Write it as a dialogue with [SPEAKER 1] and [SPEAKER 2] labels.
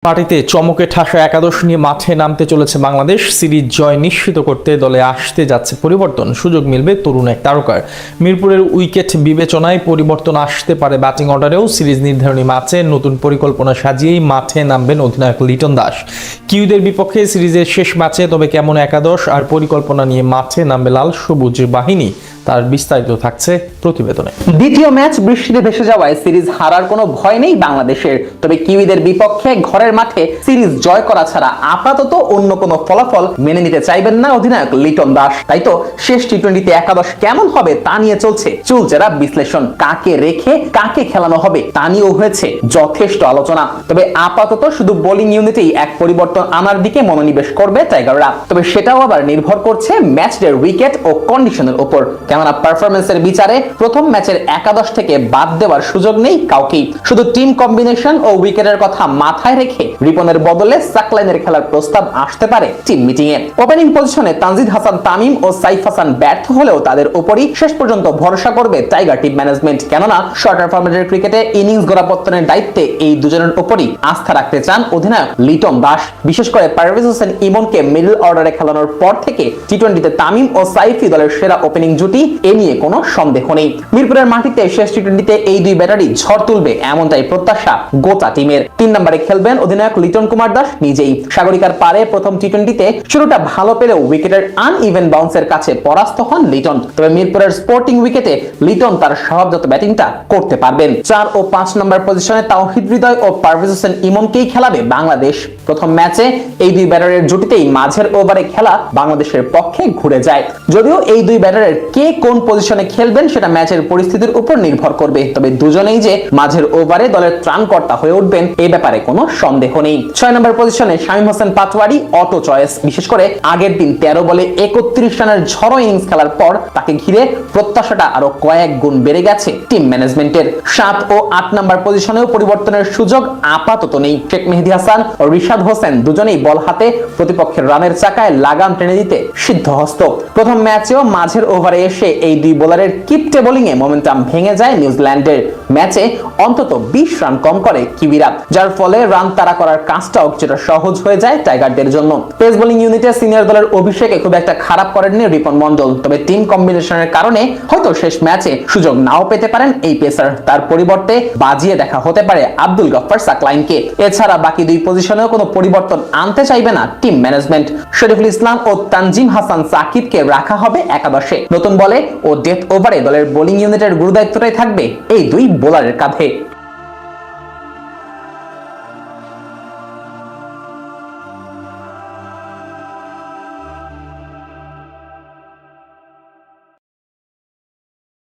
[SPEAKER 1] পার্টিতে চমকে ঠাসা একাদশ নিয়ে মাঠে নামতে চলেছে বাংলাদেশ। সিরিজ জয় নিশ্চিত করতে দলে আসতে যাচ্ছে পরিবর্তন, সুযোগ মিলবে তরুণ এক তারকার। মিরপুরের উইকেট বিবেচনায় পরিবর্তন আসতে পারে ব্যাটিং অর্ডারেও। সিরিজ নির্ধারণী ম্যাচে নতুন পরিকল্পনা সাজিয়েই মাঠে নামবেন অধিনায়ক লিটন দাস। কিউদের বিপক্ষে সিরিজের শেষ ম্যাচে তবে কেমন একাদশ আর পরিকল্পনা নিয়ে মাঠে নামবে লাল সবুজ বাহিনী, তার বিস্তারিত থাকছে প্রতিবেদনে।
[SPEAKER 2] দ্বিতীয় ম্যাচ বৃষ্টিতে ভেসে যাওয়ায় সিরিজ হারার কোনো ভয় নেই বাংলাদেশের। তবে কিউইদের বিপক্ষে ঘরের মাঠে সিরিজ জয় করা ছাড়া আপাতত অন্য কোনো ফলাফল মেনে নিতে চাইবেন না অধিনায়ক লিটন দাস। তাই তো শেষ টি-20তে একাদশ কেমন হবে তা নিয়ে চলছে চুলচেরা বিশ্লেষণ। কাকে রেখে কাকে খেলানো হবে তা নিয়েও হয়েছে যথেষ্ট আলোচনা। তবে আপাতত শুধু বোলিং ইউনিটেই এক পরিবর্তন আনার দিকে মনোনিবেশ করবে টাইগাররা। তবে সেটাও আবার নির্ভর করছে ম্যাচের উইকেট ও কন্ডিশনের উপর। কেননা পারফরমেন্সের বিচারে প্রথম ম্যাচের একাদশ থেকে বাদ দেওয়ার সুযোগ নেই কাউকেই। শুধু টিম কম্বিনেশন ও উইকেটের কথা মাথায় রেখে রিপনের বদলে সাকলাইনের খেলার প্রস্তাব আসতে পারে টিম মিটিং এ। ওপেনিং পজিশনে তানজিদ হাসান তামিম ও সাইফ হাসান ব্যর্থ হলেও তাদের উপরই শেষ পর্যন্ত ভরসা করবে টাইগার টিম ম্যানেজমেন্ট। কেননা শর্টার ফরম্যাটের ক্রিকেটে ইনিংস গোড়াপত্তনের দায়িত্বে এই দুজনের উপরই আস্থা রাখতে চান অধিনায়ক লিটন দাস। বিশেষ করে পারভেজ হোসেন ইমনকে মিডল অর্ডারে খেলানোর পর থেকে টি-20তে তামিম ও সাইফি দলের সেরা ওপেনিং জুটি, এ নিয়ে কোনো সন্দেহ নেই। মিরপুরের মাটিতে শেষ টি-20তে এই দুই ব্যাটারি ঝড় তুলবে এমনটাই প্রত্যাশা গোটা টিমের। 3 নম্বরে খেলবেন অধিনায়ক লিটন কুমার দাস নিজেই। সাগরিকার পারে প্রথম টি-20তে শুরুটা ভালো পেলেও উইকেটের আনইভেন বাউন্সের কাছে পরাস্ত হন লিটন। তবে মিরপুরের স্পোর্টিং উইকেটে লিটন তার স্বভাবজাত ব্যাটিংটা করতে পারবেন। 4 ও 5 নম্বর পজিশনে তাওহিদ হৃদয় ও পারভেজ হোসেন ইমনকেই খেলাবে বাংলাদেশ। প্রথম ম্যাচে এই দুই ব্যাটারের জুটিতেই মাঝের ওভারে খেলা বাংলাদেশের পক্ষে ঘুরে যায়। যদিও এই দুই ব্যাটারের কে কোন পজিশনে খেলবেন সেটা ম্যাচের পরিস্থিতির উপর নির্ভর করবে। তবে দুজনেই যে মাঝের ওভারে দলের ত্রাণকর্তা হয়ে উঠবেন এ ব্যাপারে কোনো সন্দেহ নেই। 6 নম্বর পজিশনে শামীম হোসেন পাটোয়ারি অটো চয়েস। বিশেষ করে আগের দিন 13 বলে 31 রানের ঝড়ো ইনিংস খেলার পর তাকে ঘিরে প্রত্যাশাটা আরো কয়েক গুণ বেড়ে গেছে টিম ম্যানেজমেন্টের। 7 ও 8 নম্বর পজিশনেও পরিবর্তনের সুযোগ আপাতত নেই। শেখ মেহেদী হাসান ও রিশাদ হোসেন দুজনেই বল হাতে প্রতিপক্ষের রানের চাকায় লাগাম টেনে দিতে সিদ্ধহস্ত। প্রথম ম্যাচেও মাঝের ওভারে এসে এই দুই বোলারের কিপটে বোলিং এ মোমেন্টাম ভেঙে যায় নিউজিল্যান্ডের। ম্যাচে অন্তত 20 রান কম করে কিউইরা, যার ফলে রান তাড়া করার কাজটাও কিছুটা সহজ হয়ে যায় টাইগারদের জন্য। পেস বোলিং ইউনিটে সিনিয়র দলের অভিষেকে খুব একটা খারাপ করেননি রিপন মন্ডল। তবে টিম কম্বিনেশনের কারণে হয়তো শেষ ম্যাচে সুযোগ নাও পেতে পারেন এই পেসার। তার পরিবর্তে বাজিয়ে দেখা হতে পারে আব্দুল গফফার সাকলাইনকে। এছাড়া বাকি দুই পজিশনেও কোনো পরিবর্তন আনতে চাইবে না টিম ম্যানেজমেন্ট। শরীফুল ইসলাম ও তানজিম হাসান সাকিবকে রাখা হবে একাদশে। নতুন বলে ও ডেথ ওভারে দলের বোলিং ইউনিটের গুরুদায়িত্বটাই থাকবে এই দুই বোলারের কাঁধে।